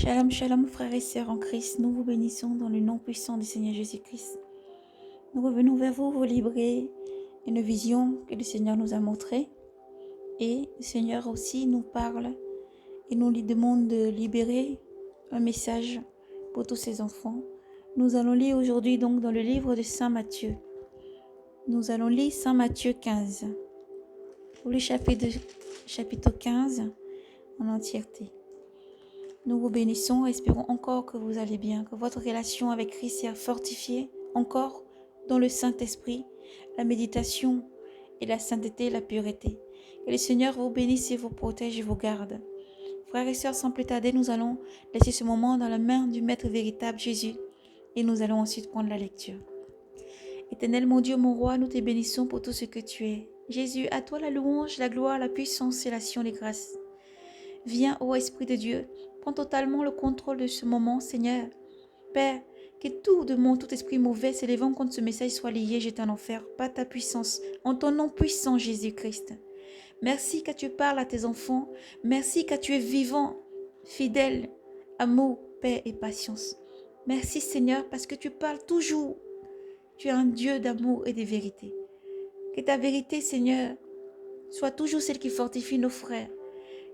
Shalom, shalom, frères et sœurs en Christ. Nous vous bénissons dans le nom puissant du Seigneur Jésus-Christ. Nous revenons vers vous, vous librer une vision que le Seigneur nous a montrée. Et le Seigneur aussi nous parle et nous lui demande de libérer un message pour tous ses enfants. Nous allons lire aujourd'hui donc dans le livre de Saint Matthieu. Nous allons lire Saint Matthieu 15, pour le chapitre 15 en entièreté. Nous vous bénissons et espérons encore que vous allez bien, que votre relation avec Christ soit fortifiée encore dans le Saint-Esprit, la méditation et la sainteté et la pureté. Que le Seigneur vous bénisse et vous protège et vous garde. Frères et sœurs, sans plus tarder, nous allons laisser ce moment dans la main du Maître véritable Jésus et nous allons ensuite prendre la lecture. Éternel mon Dieu, mon roi, nous te bénissons pour tout ce que tu es. Jésus, à toi la louange, la gloire, la puissance et l'action des grâces. Viens, ô Esprit de Dieu, prends totalement le contrôle de ce moment, Seigneur. Père, que tout démon, tout esprit mauvais s'élevant contre ce message soit lié, jeté en enfer, par ta puissance, en ton nom puissant, Jésus-Christ. Merci car tu parles à tes enfants. Merci car tu es vivant, fidèle, amour, paix et patience. Merci Seigneur parce que tu parles toujours. Tu es un Dieu d'amour et de vérité. Que ta vérité, Seigneur, soit toujours celle qui fortifie nos frères.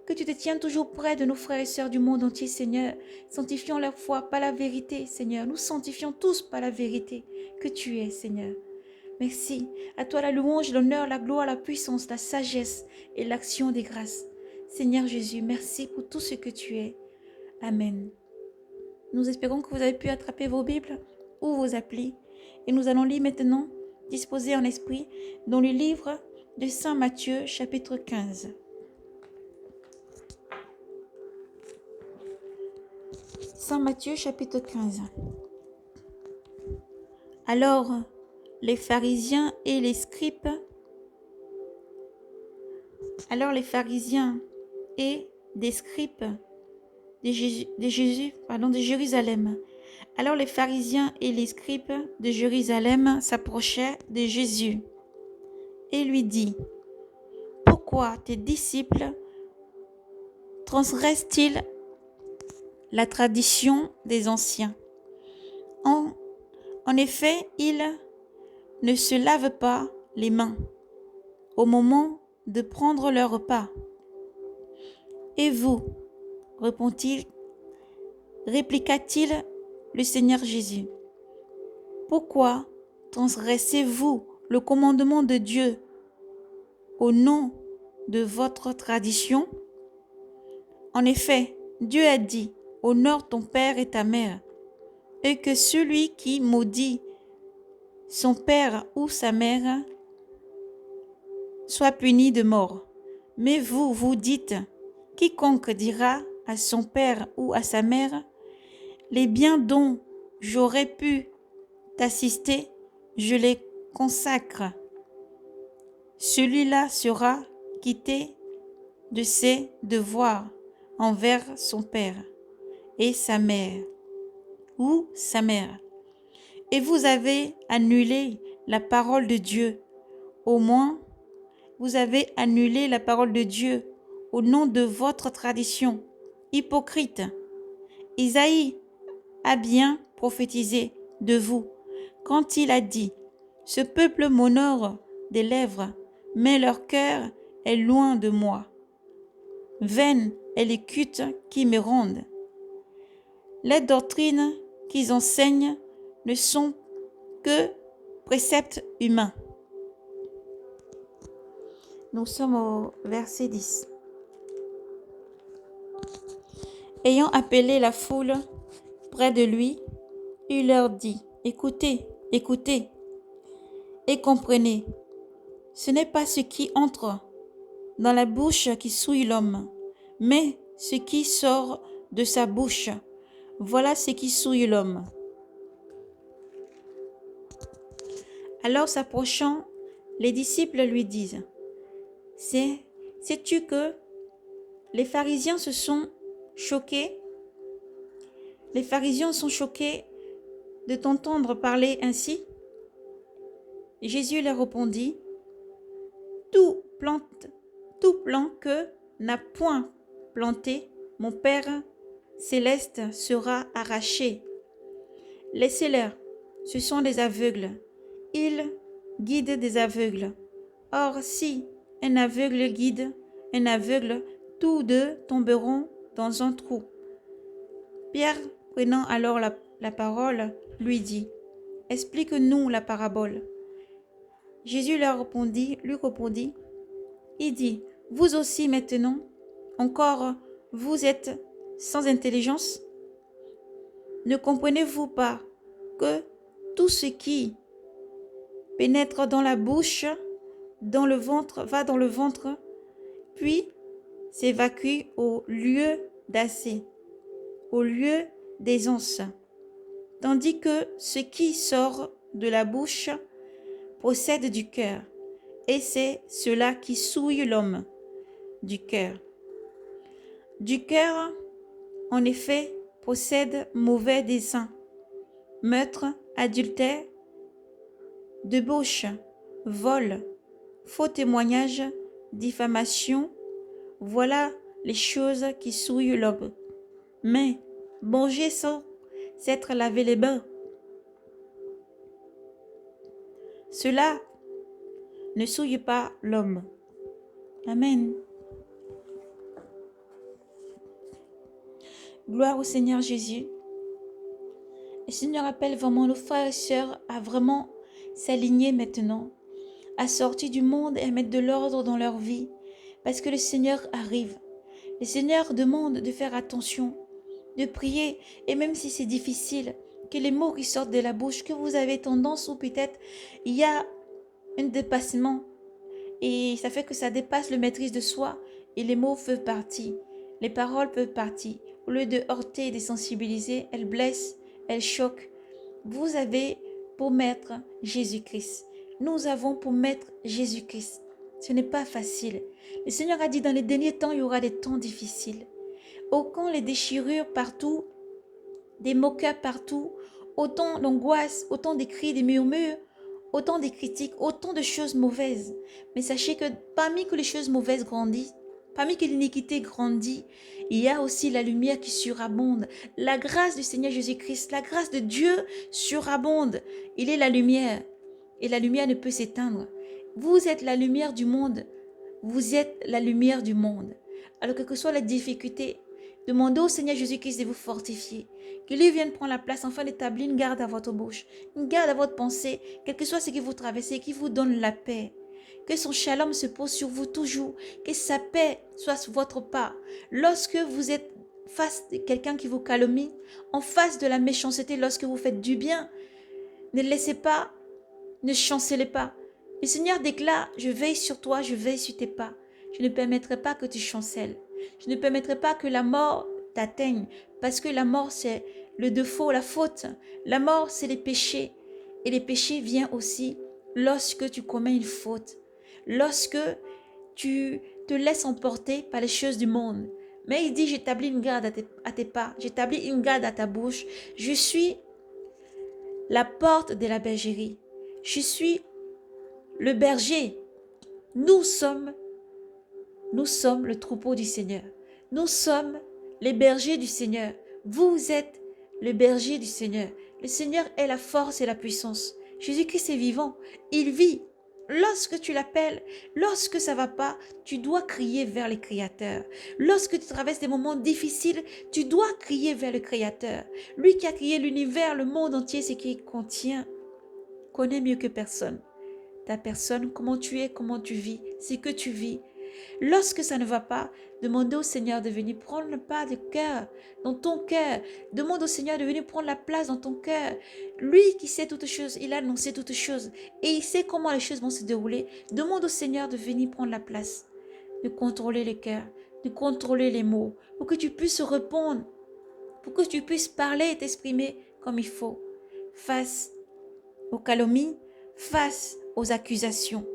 Que tu te tiens toujours près de nos frères et sœurs du monde entier, Seigneur. Sanctifions leur foi par la vérité, Seigneur. Nous sanctifions tous par la vérité que tu es, Seigneur. Merci. À toi la louange, l'honneur, la gloire, la puissance, la sagesse et l'action des grâces. Seigneur Jésus, merci pour tout ce que tu es. Amen. Nous espérons que vous avez pu attraper vos Bibles ou vos applis. Et nous allons lire maintenant, disposés en esprit, dans le livre de Saint Matthieu, chapitre 15. Saint Matthieu chapitre 15. Alors, les pharisiens et les scribes, de Jérusalem. Alors les pharisiens et les scribes de Jérusalem s'approchaient de Jésus et lui dit: Pourquoi tes disciples transgressent-ils la tradition des anciens? En effet, ils ne se lavent pas les mains au moment de prendre leur repas. Et vous, répliqua-t-il le Seigneur Jésus, pourquoi transgressez-vous le commandement de Dieu au nom de votre tradition? En effet, Dieu a dit: honore ton père et ta mère, et que celui qui maudit son père ou sa mère soit puni de mort. Mais vous, vous dites: quiconque dira à son père ou à sa mère, les biens dont j'aurais pu t'assister, je les consacre, celui-là sera quitté de ses devoirs envers son père et sa mère ou sa mère. Et vous avez annulé la parole de Dieu. Au moins, vous avez annulé la parole de Dieu au nom de votre tradition. Hypocrite, Isaïe a bien prophétisé de vous quand il a dit: ce peuple m'honore des lèvres, mais leur cœur est loin de moi. Vaines est l'écoute qui me rendent. Les doctrines qu'ils enseignent ne sont que préceptes humains. Nous sommes au verset 10. Ayant appelé la foule près de lui, il leur dit: écoutez, écoutez et comprenez. Ce n'est pas ce qui entre dans la bouche qui souille l'homme, mais ce qui sort de sa bouche. Voilà ce qui souille l'homme. Alors s'approchant, les disciples lui disent: sais-tu que les pharisiens se sont choqués? Les pharisiens sont choqués de t'entendre parler ainsi. Jésus leur répondit: tout plan que n'a point planté mon Père céleste sera arraché. Laissez-leur, ce sont des aveugles. Ils guident des aveugles. Or, si un aveugle guide un aveugle, tous deux tomberont dans un trou. Pierre, prenant alors la parole, lui dit, « Explique-nous la parabole. » Jésus lui répondit, il dit, « Vous aussi maintenant, encore, vous êtes sans intelligence? Ne comprenez-vous pas que tout ce qui pénètre dans la bouche, dans le ventre, va dans le ventre, puis s'évacue au lieu d'assez, au lieu d'aisance, tandis que ce qui sort de la bouche procède du cœur, et c'est cela qui souille l'homme, du cœur. Du cœur, en effet, procède mauvais dessein, meurtre, adultère, débauche, vol, faux témoignage, diffamation, voilà les choses qui souillent l'homme. Mais manger sans s'être lavé les mains, cela ne souille pas l'homme. Amen. Gloire au Seigneur Jésus. Le Seigneur appelle vraiment nos frères et sœurs à vraiment s'aligner maintenant, à sortir du monde et à mettre de l'ordre dans leur vie, parce que le Seigneur arrive. Le Seigneur demande de faire attention, de prier, et même si c'est difficile, que les mots qui sortent de la bouche, que vous avez tendance, ou peut-être il y a un dépassement, et ça fait que ça dépasse le maîtrise de soi, et les mots peuvent partir, les paroles peuvent partir. Au lieu de heurter et de sensibiliser, elles blessent, elles choquent. Vous avez pour maître Jésus-Christ. Nous avons pour maître Jésus-Christ. Ce n'est pas facile. Le Seigneur a dit dans les derniers temps, il y aura des temps difficiles. Autant les déchirures partout, des moqueurs partout, autant d'angoisse, autant des cris, des murmures, autant des critiques, autant de choses mauvaises. Mais sachez que parmi que les choses mauvaises grandissent, parmi que l'iniquité grandit, il y a aussi la lumière qui surabonde. La grâce du Seigneur Jésus-Christ, la grâce de Dieu surabonde. Il est la lumière et la lumière ne peut s'éteindre. Vous êtes la lumière du monde. Vous êtes la lumière du monde. Alors que soient les difficultés, demandez au Seigneur Jésus-Christ de vous fortifier. Que lui vienne prendre la place afin d'établir une garde à votre bouche, une garde à votre pensée, quel que soit ce que vous traversez, qui vous donne la paix. Que son shalom se pose sur vous toujours, que sa paix soit sur votre pas. Lorsque vous êtes face à quelqu'un qui vous calomnie, en face de la méchanceté, lorsque vous faites du bien, ne laissez pas, ne chancelez pas. Le Seigneur déclare, je veille sur toi, je veille sur tes pas. Je ne permettrai pas que tu chancelles. Je ne permettrai pas que la mort t'atteigne, parce que la mort c'est le défaut, la faute. La mort c'est les péchés. Et les péchés viennent aussi lorsque tu commets une faute. Lorsque tu te laisses emporter par les choses du monde. Mais il dit, j'établis une garde à tes pas, j'établis une garde à ta bouche. Je suis la porte de la bergerie. Je suis le berger. Nous sommes le troupeau du Seigneur. Nous sommes les bergers du Seigneur. Vous êtes le berger du Seigneur. Le Seigneur est la force et la puissance. Jésus-Christ est vivant. Il vit. Lorsque tu l'appelles, lorsque ça ne va pas, tu dois crier vers le Créateur. Lorsque tu traverses des moments difficiles, tu dois crier vers le Créateur. Lui qui a créé l'univers, le monde entier, ce qu'il contient, connaît mieux que personne. Ta personne, comment tu es, comment tu vis, ce que tu vis. Lorsque ça ne va pas, demandez au Seigneur de venir prendre le pas de cœur dans ton cœur. Demande au Seigneur de venir prendre la place dans ton cœur. Lui qui sait toutes choses, il a annoncé toutes choses et il sait comment les choses vont se dérouler. Demande au Seigneur de venir prendre la place, de contrôler le cœur, de contrôler les mots, pour que tu puisses répondre, pour que tu puisses parler et t'exprimer comme il faut, face aux calomnies, face aux accusations.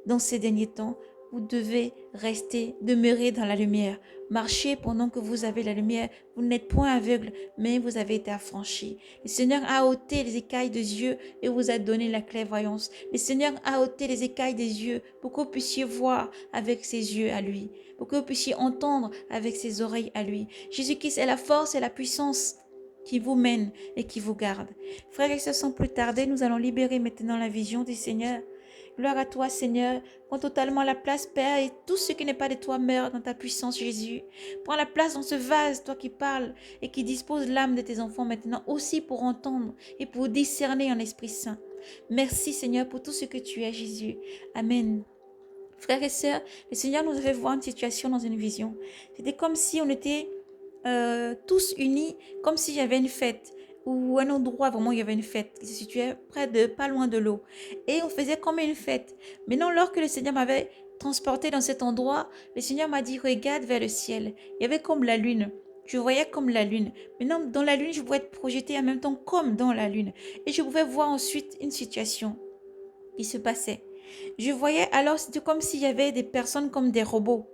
Dans ces derniers temps, vous devez rester, demeurer dans la lumière. Marchez pendant que vous avez la lumière. Vous n'êtes point aveugle, mais vous avez été affranchis. Le Seigneur a ôté les écailles des yeux et vous a donné la clairvoyance. Le Seigneur a ôté les écailles des yeux pour que vous puissiez voir avec ses yeux à lui, pour que vous puissiez entendre avec ses oreilles à lui. Jésus-Christ est la force et la puissance qui vous mène et qui vous garde. Frères et sœurs, sans plus tarder, nous allons libérer maintenant la vision du Seigneur. Gloire à toi, Seigneur. Prends totalement la place, Père, et tout ce qui n'est pas de toi meurt dans ta puissance, Jésus. Prends la place dans ce vase, toi qui parles et qui dispose l'âme de tes enfants maintenant aussi pour entendre et pour discerner en Esprit Saint. Merci, Seigneur, pour tout ce que tu es, Jésus. Amen. Frères et sœurs, le Seigneur nous avait voir une situation dans une vision. C'était comme si on était tous unis, comme s'il y avait une fête ou un endroit vraiment il y avait une fête qui se situait pas loin de l'eau, et on faisait comme une fête. Maintenant, lorsque le Seigneur m'avait transporté dans cet endroit, le Seigneur m'a dit regarde vers le ciel. Il y avait comme la lune. Je voyais comme la lune. Maintenant, dans la lune, je pouvais être projetée en même temps comme dans la lune, et je pouvais voir ensuite une situation qui se passait. Je voyais alors, c'était comme s'il y avait des personnes comme des robots.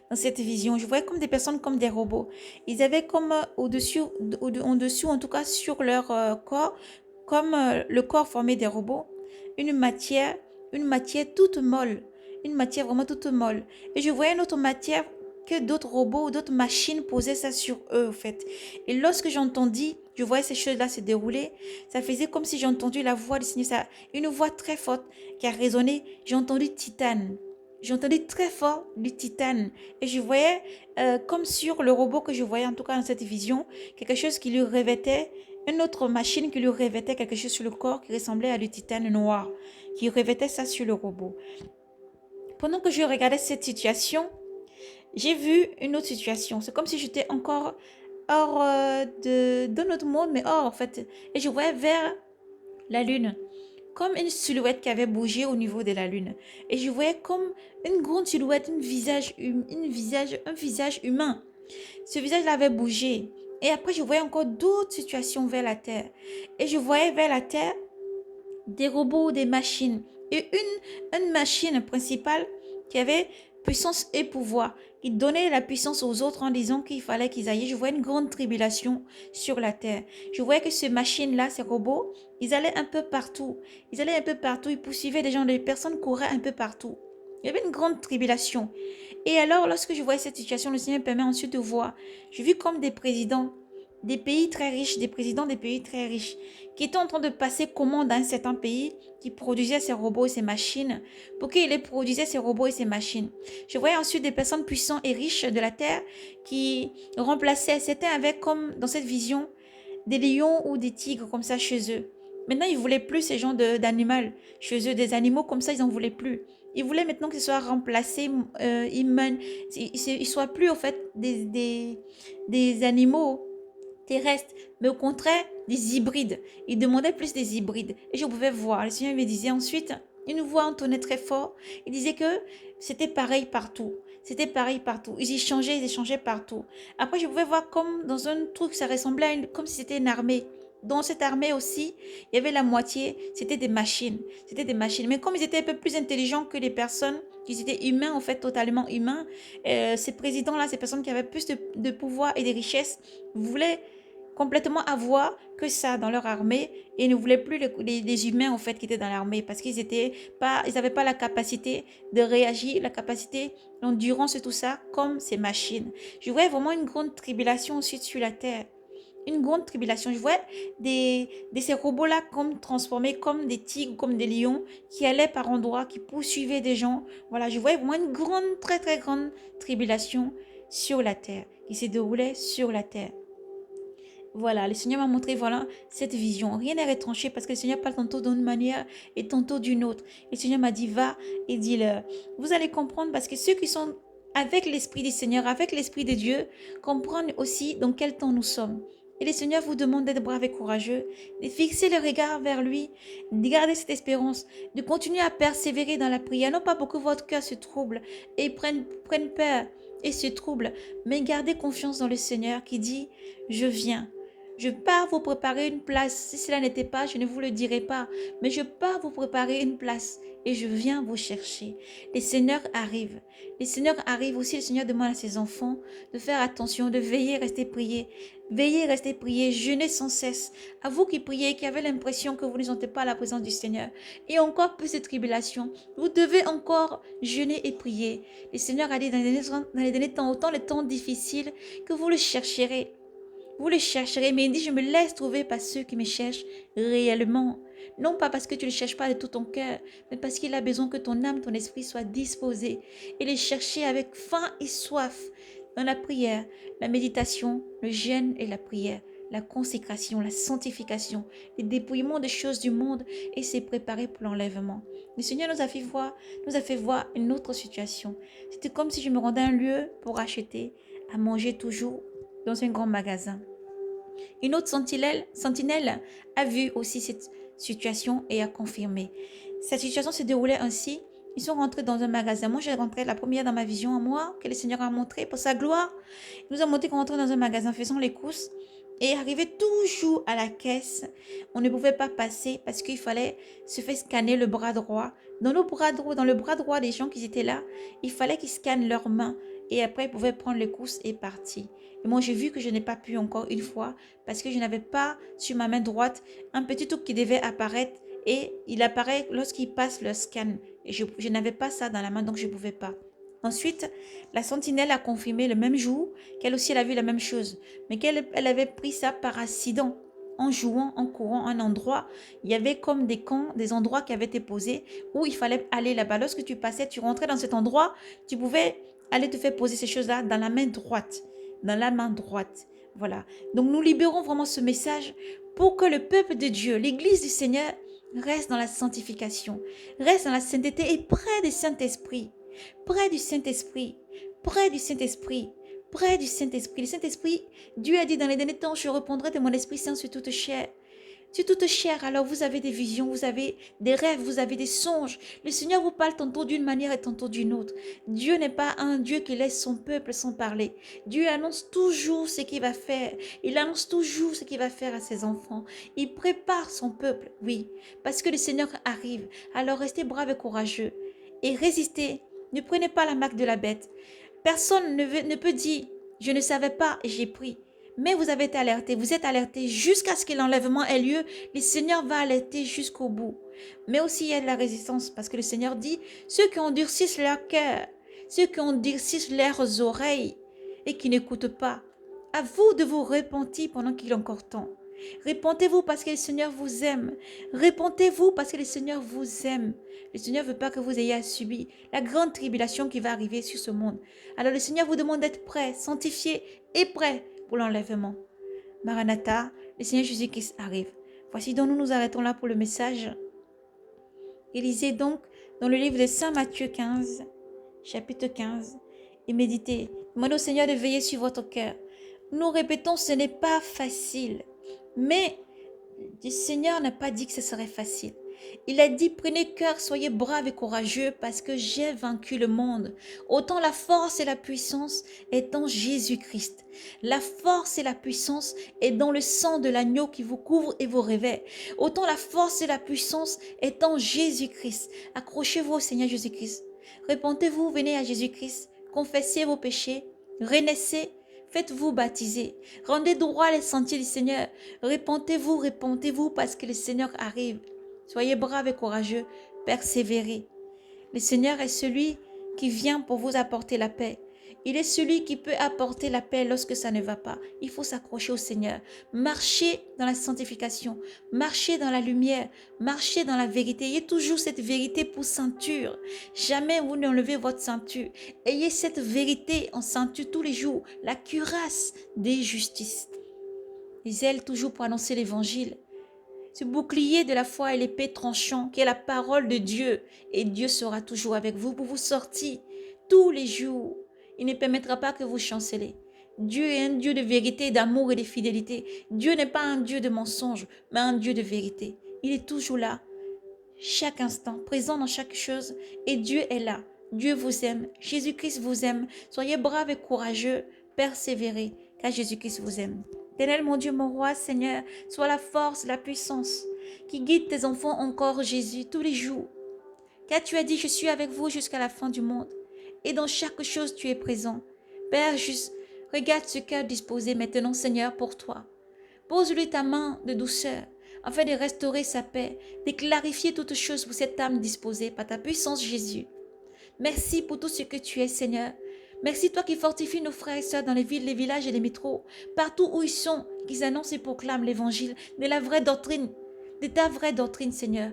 Dans cette vision, je voyais comme des personnes comme des robots. Ils avaient comme en dessous, en tout cas sur leur corps, comme le corps formé des robots, une matière toute molle, une matière vraiment toute molle. Et je voyais une autre matière que d'autres robots ou d'autres machines posaient ça sur eux, en fait. Et lorsque j'entendis, je voyais ces choses-là se dérouler, ça faisait comme si j'ai entendu la voix du Seigneur, une voix très forte qui a résonné. J'ai entendu titane. J'ai entendu très fort du titane, et je voyais comme sur le robot que je voyais en tout cas dans cette vision, quelque chose qui lui revêtait, une autre machine qui lui revêtait quelque chose sur le corps qui ressemblait à du titane noir, qui revêtait ça sur le robot. Pendant que je regardais cette situation, j'ai vu une autre situation. C'est comme si j'étais encore hors de notre monde, mais hors en fait. Et je voyais vers la lune, comme une silhouette qui avait bougé au niveau de la lune. Et je voyais comme une grande silhouette, un visage humain. Ce visage-là avait bougé. Et après, je voyais encore d'autres situations vers la terre. Et je voyais vers la terre des robots, des machines. Et une machine principale qui avait puissance et pouvoir, qui donnait la puissance aux autres en disant qu'il fallait qu'ils aillent. Je voyais une grande tribulation sur la terre. Je voyais que ces machines-là, ces robots, ils allaient un peu partout. Ils poursuivaient des gens, des personnes couraient un peu partout. Il y avait une grande tribulation. Et alors, lorsque je voyais cette situation, le Seigneur me permet ensuite de voir. J'ai vu comme des présidents des pays très riches, des présidents des pays très riches, qui étaient en train de passer commande dans un certain pays qui produisait ces robots et ces machines, pour qu'ils les produisaient ces robots et ces machines. Je voyais ensuite des personnes puissantes et riches de la terre qui remplaçaient, c'était avec comme dans cette vision, des lions ou des tigres comme ça chez eux. Maintenant, ils ne voulaient plus ces genres d'animaux chez eux, des animaux comme ça, ils n'en voulaient plus. Ils voulaient maintenant qu'ils soient remplacés, ils ne soient plus au fait des animaux terrestres, mais au contraire des hybrides. Il demandait plus des hybrides. Et je pouvais voir. Le Seigneur me disait ensuite, une voix entonnait très fort. Il disait que c'était pareil partout. C'était pareil partout. Ils échangeaient partout. Après, je pouvais voir comme dans un truc, ça ressemblait à comme si c'était une armée. Dans cette armée aussi, il y avait la moitié, c'était des machines. C'était des machines. Mais comme ils étaient un peu plus intelligents que les personnes, qu'ils étaient humains, en fait, totalement humains, ces présidents-là, ces personnes qui avaient plus de pouvoir et de richesses, voulaient complètement avoir que ça dans leur armée, et ne voulaient plus les humains en fait qui étaient dans l'armée, parce qu'ils n'avaient pas la capacité de réagir, la capacité d'endurance et tout ça comme ces machines. Je voyais vraiment une grande tribulation ensuite sur la terre. Une grande tribulation. Je voyais ces robots-là comme transformés comme des tigres, comme des lions, qui allaient par endroits, qui poursuivaient des gens. Voilà, je voyais vraiment une grande, très très grande tribulation sur la terre, qui se déroulait sur la terre. Voilà, le Seigneur m'a montré, voilà, cette vision. Rien n'est retranché parce que le Seigneur parle tantôt d'une manière et tantôt d'une autre. Et le Seigneur m'a dit, va et dis-leur. Vous allez comprendre parce que ceux qui sont avec l'Esprit du Seigneur, avec l'Esprit de Dieu, comprennent aussi dans quel temps nous sommes. Et le Seigneur vous demande d'être brave et courageux, de fixer le regard vers lui, de garder cette espérance, de continuer à persévérer dans la prière. Non pas pour que votre cœur se trouble et prenne peur et se trouble, mais gardez confiance dans le Seigneur qui dit, je viens. Je pars vous préparer une place. Si cela n'était pas, je ne vous le dirai pas. Mais je pars vous préparer une place. et je viens vous chercher. Les seigneurs arrivent. Les seigneurs arrivent aussi. Le Seigneur demande à ses enfants de faire attention, de veiller, rester prier. Veillez, restez prier, jeûnez sans cesse. À vous qui priez, qui avez l'impression que vous ne sentez pas la présence du Seigneur. Et encore plus de tribulation. Vous devez encore jeûner et prier. Le Seigneur a dit dans les derniers temps, autant les temps difficiles, que vous le chercherez. Vous le chercherez, mais il dit, je me laisse trouver par ceux qui me cherchent réellement. Non pas parce que tu ne le cherches pas de tout ton cœur, mais parce qu'il a besoin que ton âme, ton esprit soient disposés et les chercher avec faim et soif dans la prière, la méditation, le jeûne et la prière, la consécration, la sanctification, le dépouillement des choses du monde et s'est préparé pour l'enlèvement. Le Seigneur nous a fait voir une autre situation. C'était comme si je me rendais à un lieu pour acheter, à manger toujours dans un grand magasin. Une autre sentinelle a vu aussi cette situation et a confirmé. Cette situation se déroulait ainsi. Ils sont rentrés dans un magasin. Moi, j'ai rentré la première dans ma vision à moi, que le Seigneur a montré pour sa gloire. Il nous a montré qu'on rentrait dans un magasin faisant les courses et arrivait toujours à la caisse. On ne pouvait pas passer parce qu'il fallait se faire scanner le bras droit. Dans le bras droit des gens qui étaient là, il fallait qu'ils scannent leurs mains et après ils pouvaient prendre les courses et partir. Et moi, j'ai vu que je n'ai pas pu encore une fois parce que je n'avais pas sur ma main droite un petit truc qui devait apparaître et il apparaît lorsqu'il passe le scan. Et je n'avais pas ça dans la main, donc je ne pouvais pas. Ensuite, la sentinelle a confirmé le même jour qu'elle aussi elle a vu la même chose, mais qu'elle avait pris ça par accident. En jouant, en courant un endroit, il y avait comme des camps, des endroits qui avaient été posés où il fallait aller là-bas. Lorsque tu passais, tu rentrais dans cet endroit, tu pouvais aller te faire poser ces choses-là dans la main droite. Dans la main droite. Voilà. Donc nous libérons vraiment ce message pour que le peuple de Dieu, l'Église du Seigneur, reste dans la sanctification, reste dans la sainteté et près du Saint-Esprit. Près du Saint-Esprit. Près du Saint-Esprit. Près du Saint-Esprit. Le Saint-Esprit, Dieu a dit dans les derniers temps, je répondrai de mon Esprit Saint sur toute chair. Sur toute chair, alors vous avez des visions, vous avez des rêves, vous avez des songes. Le Seigneur vous parle tantôt d'une manière et tantôt d'une autre. Dieu n'est pas un Dieu qui laisse son peuple sans parler. Dieu annonce toujours ce qu'il va faire. Il annonce toujours ce qu'il va faire à ses enfants. Il prépare son peuple, oui, parce que le Seigneur arrive. Alors restez braves et courageux et résistez. Ne prenez pas la marque de la bête. Personne ne peut dire, je ne savais pas et j'ai pris. Mais vous avez été alertés, vous êtes alertés jusqu'à ce que l'enlèvement ait lieu. Le Seigneur va alerter jusqu'au bout. Mais aussi, il y a de la résistance parce que le Seigneur dit, ceux qui endurcissent leur cœur, ceux qui endurcissent leurs oreilles et qui n'écoutent pas, à vous de vous repentir pendant qu'il est encore temps. Répentez-vous parce que le Seigneur vous aime. Répentez-vous parce que le Seigneur vous aime. Le Seigneur ne veut pas que vous ayez à subir la grande tribulation qui va arriver sur ce monde. Alors le Seigneur vous demande d'être prêt, sanctifié et prêt pour l'enlèvement. Maranatha, le Seigneur Jésus-Christ arrive. Voici donc nous nous arrêtons là pour le message. Et lisez donc dans le livre de Saint Matthieu 15, chapitre 15, et méditez. Demandez au Seigneur de veiller sur votre cœur. Nous répétons, ce n'est pas facile. Mais le Seigneur n'a pas dit que ce serait facile. Il a dit, prenez cœur, soyez braves et courageux parce que j'ai vaincu le monde. Autant la force et la puissance est en Jésus-Christ. La force et la puissance est dans le sang de l'agneau qui vous couvre et vous réveille. Autant la force et la puissance est en Jésus-Christ. Accrochez-vous au Seigneur Jésus-Christ. Repentez-vous, venez à Jésus-Christ. Confessez vos péchés. Renaissez. Faites-vous baptiser. Rendez droit les sentiers du Seigneur. Repentez-vous parce que le Seigneur arrive. Soyez braves et courageux. Persévérez. Le Seigneur est celui qui vient pour vous apporter la paix. Il est celui qui peut apporter la paix lorsque ça ne va pas. Il faut s'accrocher au Seigneur. Marchez dans la sanctification. Marchez dans la lumière. Marchez dans la vérité. Ayez toujours cette vérité pour ceinture. Jamais vous n'enlevez votre ceinture. Ayez cette vérité en ceinture tous les jours. La cuirasse des justices. Les ailes toujours pour annoncer l'évangile. Ce bouclier de la foi et l'épée tranchant qui est la parole de Dieu. Et Dieu sera toujours avec vous pour vous sortir tous les jours. Il ne permettra pas que vous chancelez. Dieu est un Dieu de vérité, d'amour et de fidélité. Dieu n'est pas un Dieu de mensonge, mais un Dieu de vérité. Il est toujours là, chaque instant, présent dans chaque chose. Et Dieu est là. Dieu vous aime. Jésus-Christ vous aime. Soyez braves et courageux. Persévérez, car Jésus-Christ vous aime. Éternel, mon Dieu, mon roi, Seigneur, sois la force, la puissance qui guide tes enfants encore, Jésus, tous les jours. car tu as dit, je suis avec vous jusqu'à la fin du monde. Et dans chaque chose, tu es présent. Père juste, regarde ce cœur disposé maintenant, Seigneur, pour toi. Pose-lui ta main de douceur, afin de restaurer sa paix, de clarifier toutes choses pour cette âme disposée par ta puissance, Jésus. Merci pour tout ce que tu es, Seigneur. Merci, toi qui fortifies nos frères et sœurs dans les villes, les villages et les métros, partout où ils sont, qu'ils annoncent et proclament l'évangile de la vraie doctrine, de ta vraie doctrine, Seigneur.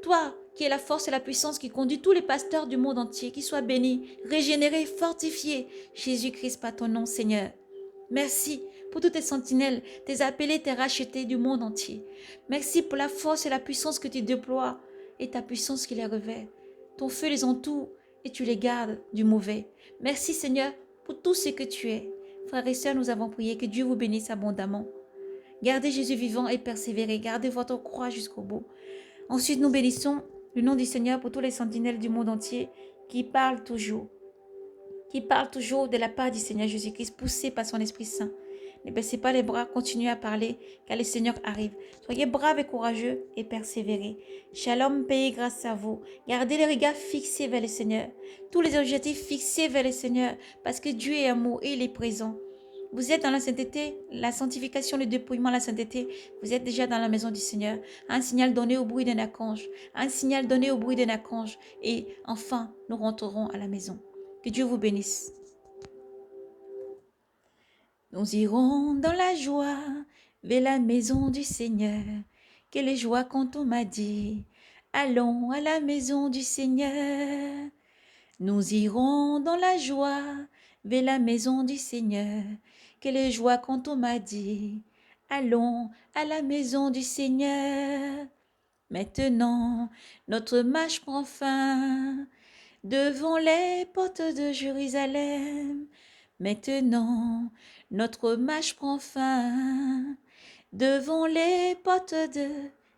Toi qui es la force et la puissance qui conduit tous les pasteurs du monde entier, qu'ils soient bénis, régénérés, fortifiés. Jésus-Christ, par ton nom, Seigneur. Merci pour toutes tes sentinelles, tes appelés, tes rachetés du monde entier. Merci pour la force et la puissance que tu déploies et ta puissance qui les revêt. Ton feu les entoure et tu les gardes du mauvais. Merci Seigneur pour tout ce que tu es. Frères et sœurs, nous avons prié que Dieu vous bénisse abondamment. Gardez Jésus vivant et persévérez. Gardez votre croix jusqu'au bout. Ensuite, nous bénissons le nom du Seigneur pour tous les sentinelles du monde entier qui parlent toujours de la part du Seigneur Jésus-Christ, poussés par son Esprit Saint. Ne baissez pas les bras, continuez à parler, car le Seigneur arrive. Soyez braves et courageux et persévérez. Shalom, paix et grâce à vous. Gardez les regards fixés vers le Seigneur. Tous les objectifs fixés vers le Seigneur, parce que Dieu est amour et il est présent. Vous êtes dans la sainteté, la sanctification, le dépouillement, la sainteté. Vous êtes déjà dans la maison du Seigneur. Un signal donné au bruit d'un archange. Un signal donné au bruit d'un archange. Et enfin, nous rentrerons à la maison. Que Dieu vous bénisse. Nous irons dans la joie vers la maison du Seigneur. Quelle joie quand on m'a dit, allons à la maison du Seigneur. Nous irons dans la joie vers la maison du Seigneur. Quelle joie quand on m'a dit, allons à la maison du Seigneur. Maintenant, notre marche prend fin devant les portes de Jérusalem. Maintenant, notre marche prend fin devant les portes de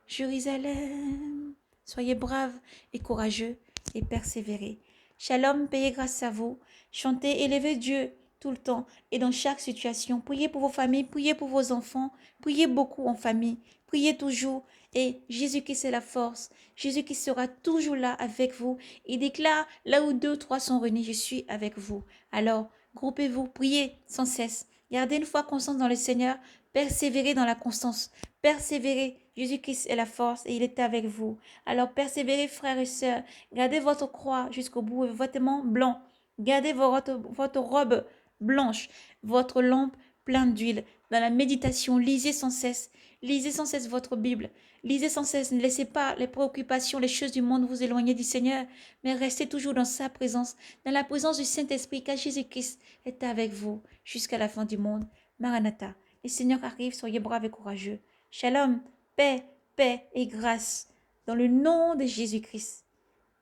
Jérusalem. Soyez braves et courageux et persévérez. Shalom, paix et grâce à vous. Chantez, élevez Dieu tout le temps et dans chaque situation. Priez pour vos familles, priez pour vos enfants, priez beaucoup en famille, priez toujours. Et Jésus-Christ est la force. Jésus qui sera toujours là avec vous. Il déclare, là où 2 ou 3 sont réunis, je suis avec vous. Alors, groupez-vous, priez sans cesse. Gardez une foi constante dans le Seigneur. Persévérez dans la constance. Persévérez. Jésus-Christ est la force et il est avec vous. Alors, persévérez, frères et sœurs. Gardez votre croix jusqu'au bout et vos vêtements blancs. Gardez votre robe blanche, votre lampe pleine d'huile. Dans la méditation, lisez sans cesse. Lisez sans cesse votre Bible. Lisez sans cesse. Ne laissez pas les préoccupations, les choses du monde vous éloigner du Seigneur, mais restez toujours dans sa présence, dans la présence du Saint-Esprit, car Jésus-Christ est avec vous jusqu'à la fin du monde. Maranatha. Le Seigneur arrive, soyez braves et courageux. Shalom, paix, paix et grâce, dans le nom de Jésus-Christ,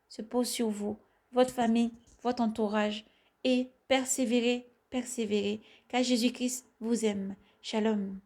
se pose sur vous, votre famille, votre entourage, et persévérez, persévérez, car Jésus-Christ vous aime. Shalom.